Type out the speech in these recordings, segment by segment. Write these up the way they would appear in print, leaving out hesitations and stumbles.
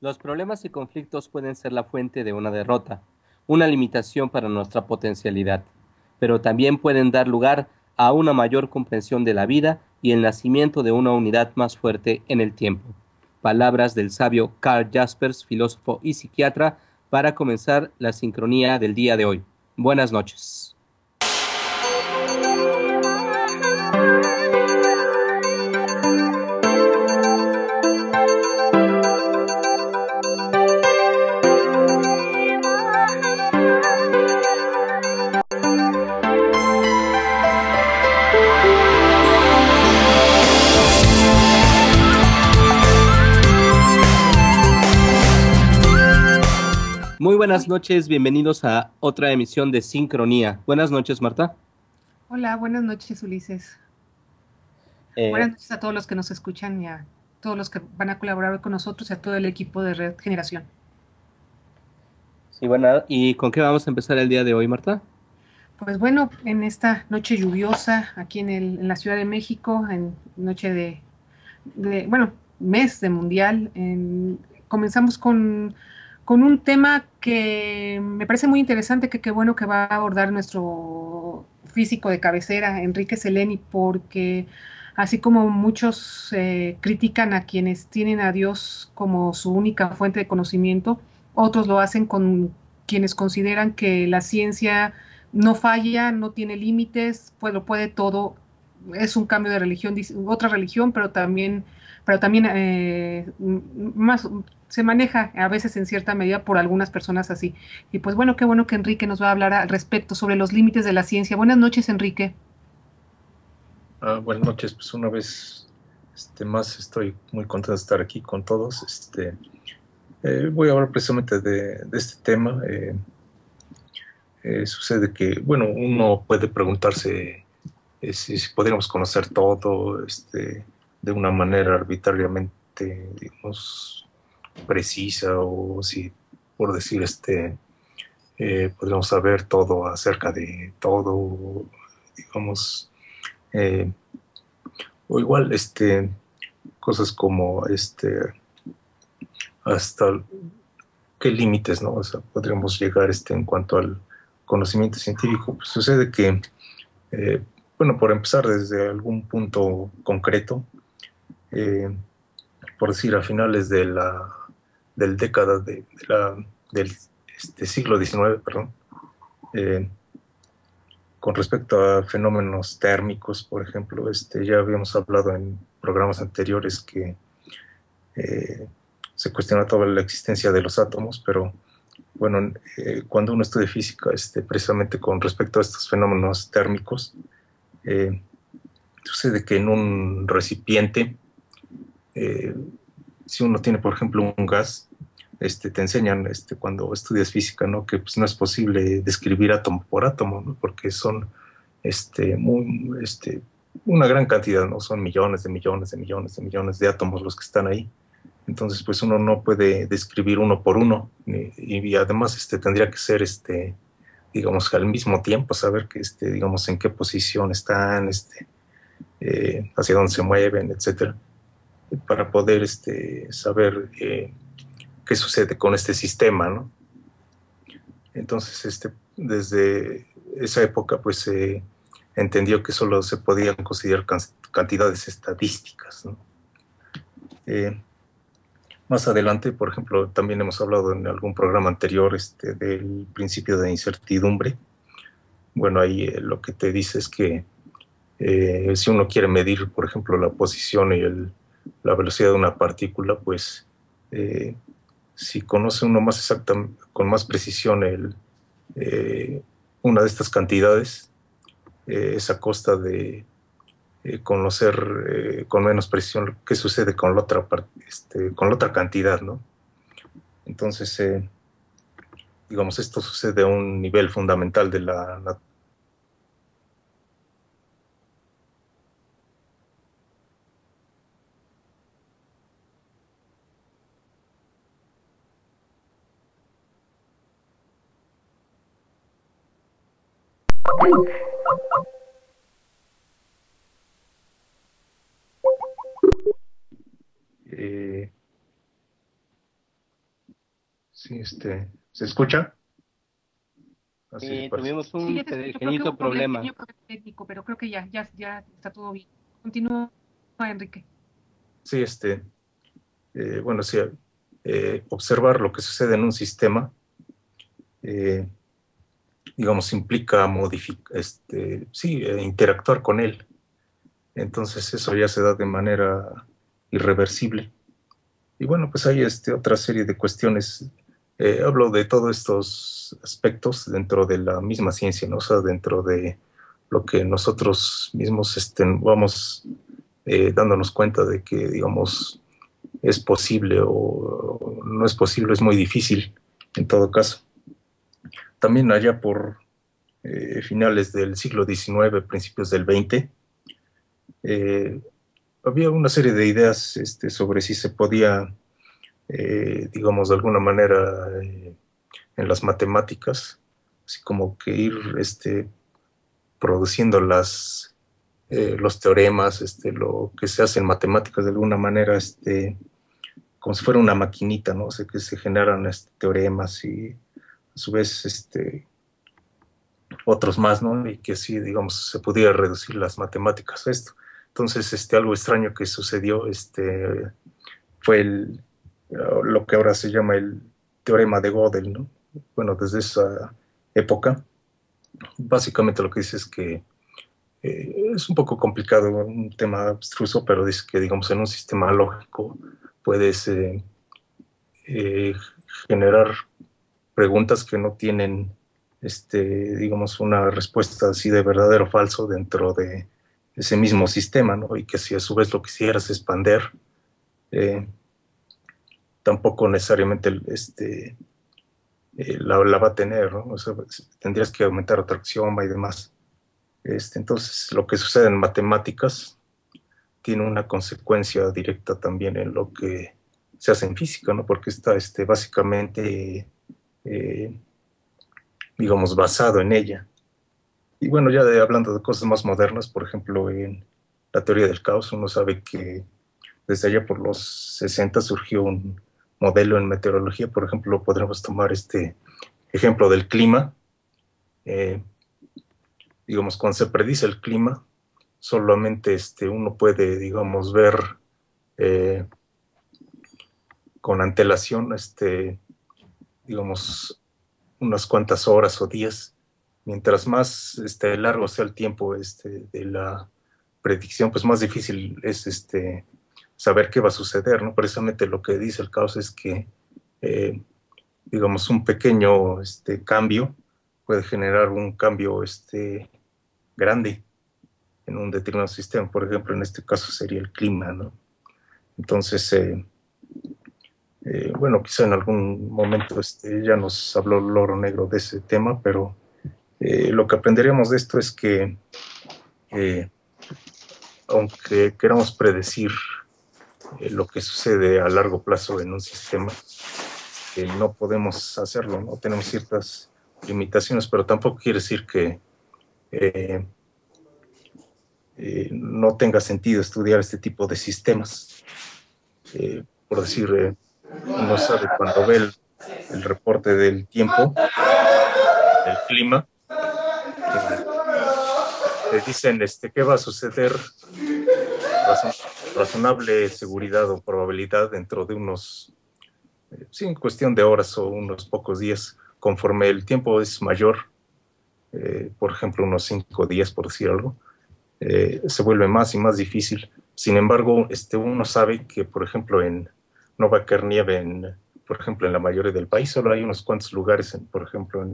Los problemas y conflictos pueden ser la fuente de una derrota, una limitación para nuestra potencialidad, pero también pueden dar lugar a una mayor comprensión de la vida y el nacimiento de una unidad más fuerte en el tiempo. Palabras del sabio Karl Jaspers, filósofo y psiquiatra, para comenzar la sincronía del día de hoy. Buenas noches. Muy buenas noches, bienvenidos a otra emisión de Sincronía. Buenas noches, Marta. Hola, buenas noches, Ulises. Eh, Buenas noches a todos los que nos escuchan y a todos los que van a colaborar hoy con nosotros y a todo el equipo de Red Generación. sí, bueno, ¿y con qué vamos a empezar el día de hoy, Marta? Pues bueno, en esta noche lluviosa aquí en la Ciudad de México, en noche bueno, mes de mundial, comenzamos con un tema que me parece muy interesante, que qué bueno que va a abordar nuestro físico de cabecera, Enrique Seleni, porque así como muchos critican a quienes tienen a Dios como su única fuente de conocimiento, otros lo hacen con quienes consideran que la ciencia no falla, no tiene límites, pues lo puede todo. Es un cambio de religión, otra religión, pero también más se maneja a veces en cierta medida por algunas personas así. Y pues bueno, qué bueno que Enrique nos va a hablar al respecto sobre los límites de la ciencia. Buenas noches, Enrique. Buenas noches, pues una vez más estoy muy contento de estar aquí con todos. Voy a hablar precisamente de este tema. Sucede que, bueno, uno puede preguntarse si podríamos conocer todo de una manera arbitrariamente, digamos, precisa, o si, por decir, podríamos saber todo acerca de todo, digamos, eh, o igual, cosas como hasta qué límites, ¿no? O sea, podríamos llegar en cuanto al conocimiento científico. Pues sucede que, eh, bueno, por empezar desde algún punto concreto, eh, por decir, a finales del década del siglo XIX, perdón, eh, con respecto a fenómenos térmicos, por ejemplo, ya habíamos hablado en programas anteriores que eh, se cuestiona toda la existencia de los átomos, pero bueno, cuando uno estudia física, precisamente con respecto a estos fenómenos térmicos, eh, sucede que en un recipiente, eh, si uno tiene, por ejemplo, un gas, te enseñan cuando estudias física, ¿no? Que pues, no es posible describir átomo por átomo, ¿no? Porque son muy, una gran cantidad, ¿no? Son millones de millones de millones de millones de átomos los que están ahí. Entonces, pues uno no puede describir uno por uno, y además tendría que ser, digamos, al mismo tiempo saber que, digamos, en qué posición están, hacia dónde se mueven, etcétera, para poder saber qué sucede con este sistema, ¿no? Entonces, desde esa época, pues se entendió que solo se podían considerar cantidades estadísticas, ¿no? Eh, Más adelante, por ejemplo, también hemos hablado en algún programa anterior del principio de incertidumbre. Bueno, ahí lo que te dice es que si uno quiere medir, por ejemplo, la posición y la velocidad de una partícula, pues eh, si conoce uno más exactamente, con más precisión una de estas cantidades, es a costa de conocer con menos precisión qué sucede con con la otra cantidad, ¿no? Entonces, digamos, esto sucede a un nivel fundamental de la. Eh, Sí, ¿se escucha? Así parece. Tuvimos Sí, un yo creo que pequeñito hubo un problema. pequeño problema técnico, pero creo que ya está todo bien. Continúa, Enrique. Sí, bueno, sí, observar lo que sucede en un sistema, eh, digamos, implica sí, interactuar con él. Entonces eso ya se da de manera irreversible. Y bueno, pues hay otra serie de cuestiones. Hablo de todos estos aspectos dentro de la misma ciencia, ¿no? O sea, dentro de lo que nosotros mismos vamos dándonos cuenta de que, digamos, es posible o no es posible, es muy difícil en todo caso. También allá por finales del siglo XIX, principios del XX, eh, había una serie de ideas sobre si se podía, digamos, de alguna manera en las matemáticas, así como que ir produciendo los teoremas, lo que se hace en matemáticas de alguna manera, como si fuera una maquinita, ¿no? O sea, que se generan teoremas y a su vez otros más, ¿no? Y que así, digamos, se pudiera reducir las matemáticas a esto. Entonces, algo extraño que sucedió, fue lo que ahora se llama el teorema de Gödel, ¿no? Bueno, desde esa época, básicamente lo que dice es que es un poco complicado, un tema abstruso, pero dice que, digamos, en un sistema lógico puedes eh, generar preguntas que no tienen, digamos, una respuesta así de verdadero o falso dentro de ese mismo sistema, ¿no? Y que si a su vez lo quisieras expander, eh, tampoco necesariamente la va a tener, ¿no? O sea, tendrías que aumentar otro axioma y demás. Entonces, lo que sucede en matemáticas tiene una consecuencia directa también en lo que se hace en física, ¿no? Porque está básicamente, eh, digamos, basado en ella. Y bueno, ya hablando de cosas más modernas, por ejemplo, en la teoría del caos, uno sabe que desde allá por los 60 surgió un modelo en meteorología. Por ejemplo, podremos tomar este ejemplo del clima. Eh, digamos, cuando se predice el clima, solamente uno puede, digamos, ver eh, con antelación, digamos, unas cuantas horas o días. Mientras más largo sea el tiempo de la predicción, pues más difícil es saber qué va a suceder, ¿no? Precisamente lo que dice el caos es que, eh, digamos, un pequeño cambio puede generar un cambio grande en un determinado sistema. Por ejemplo, en este caso sería el clima, ¿no? Entonces, bueno, quizá en algún momento ya nos habló Loro Negro de ese tema, pero lo que aprenderíamos de esto es que, eh, aunque queramos predecir lo que sucede a largo plazo en un sistema, no podemos hacerlo, ¿no? Tenemos ciertas limitaciones, pero tampoco quiere decir que eh, no tenga sentido estudiar este tipo de sistemas. Por decir, uno sabe cuando ve el reporte del tiempo, el clima, eh, te dicen qué va a suceder, razon razonable seguridad o probabilidad dentro de unos, sí, en cuestión de horas o unos pocos días, conforme el tiempo es mayor, por ejemplo, unos 5 días, por decir algo, se vuelve más y más difícil. Sin embargo, uno sabe que, por ejemplo, no va a caer nieve por ejemplo, en la mayoría del país, solo hay unos cuantos lugares, por ejemplo,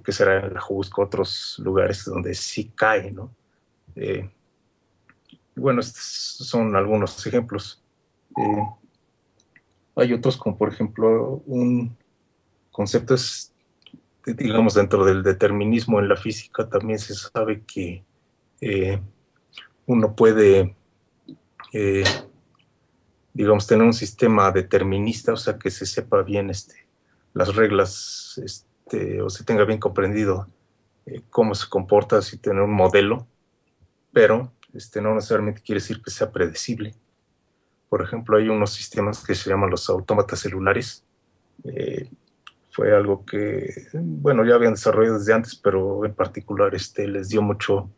que será en la Jusco, otros lugares donde sí cae, ¿no? Eh, bueno, estos son algunos ejemplos. Eh, hay otros, como por ejemplo, un concepto es, digamos, dentro del determinismo en la física también se sabe que eh, uno puede, eh, digamos, tener un sistema determinista, o sea, que se sepa bien las reglas, o se tenga bien comprendido cómo se comporta, así tener un modelo, pero no necesariamente quiere decir que sea predecible. Por ejemplo, hay unos sistemas que se llaman los autómatas celulares, Eh, Fue algo que, bueno, ya habían desarrollado desde antes, pero en particular les dio mucho,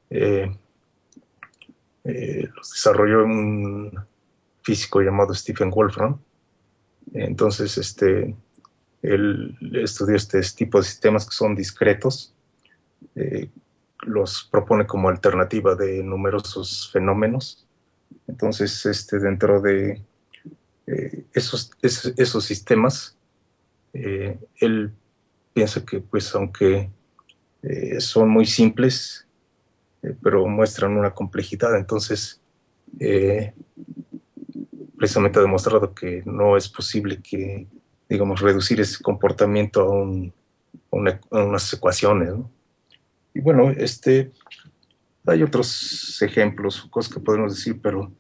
eh, los desarrolló un físico llamado Stephen Wolfram. Entonces, él estudió este tipo de sistemas que son discretos, eh, los propone como alternativa de numerosos fenómenos. Entonces, dentro de esos sistemas, él piensa que, pues, aunque son muy simples, pero muestran una complejidad. Entonces, eh, precisamente ha demostrado que no es posible que, digamos, reducir ese comportamiento a unas ecuaciones, ¿no? Y bueno, hay otros ejemplos, cosas que podemos decir, pero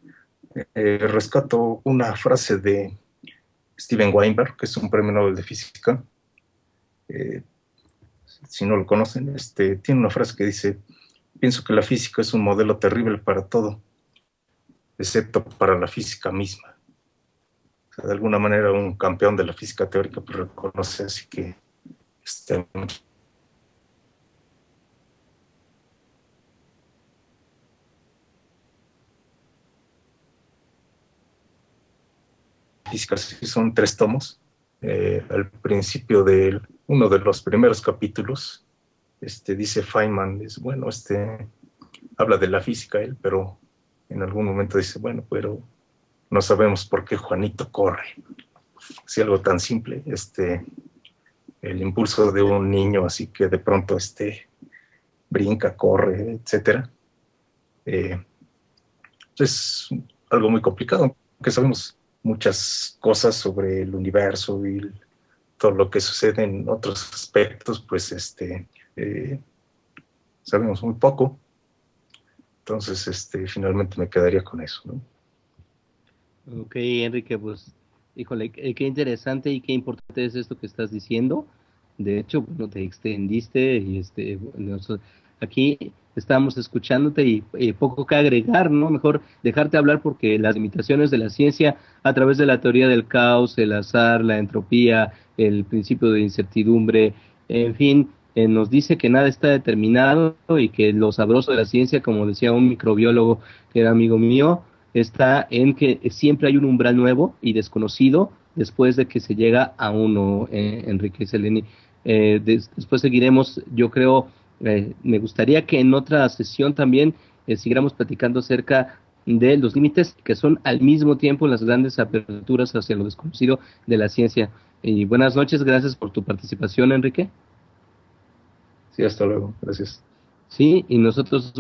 rescato una frase de Steven Weinberg, que es un premio Nobel de Física. Eh, si no lo conocen, tiene una frase que dice: pienso que la física es un modelo terrible para todo, excepto para la física misma. O sea, de alguna manera, un campeón de la física teórica pues, reconoce así que muchas físicas sí son 3 tomos. Al principio de uno de los primeros capítulos, dice Feynman, bueno, habla de la física él, pero en algún momento dice, bueno, pero no sabemos por qué Juanito corre. Si algo tan simple, el impulso de un niño, así que de pronto brinca, corre, etcétera. Es algo muy complicado, porque sabemos muchas cosas sobre el universo y todo lo que sucede en otros aspectos, pues sabemos muy poco. Entonces, finalmente me quedaría con eso, ¿no? Ok, Enrique, pues, híjole, qué interesante y qué importante es esto que estás diciendo. De hecho, bueno, te extendiste y aquí estamos escuchándote y poco que agregar, ¿no? Mejor dejarte hablar porque las limitaciones de la ciencia a través de la teoría del caos, el azar, la entropía, el principio de incertidumbre, en fin, nos dice que nada está determinado y que lo sabroso de la ciencia, como decía un microbiólogo que era amigo mío, está en que siempre hay un umbral nuevo y desconocido después de que se llega a uno, Enrique Seleni. Después seguiremos, yo creo, me gustaría que en otra sesión también siguiéramos platicando acerca de los límites que son al mismo tiempo las grandes aperturas hacia lo desconocido de la ciencia. Y buenas noches, gracias por tu participación, Enrique. Sí, hasta luego. Gracias. Sí, y nosotros vamos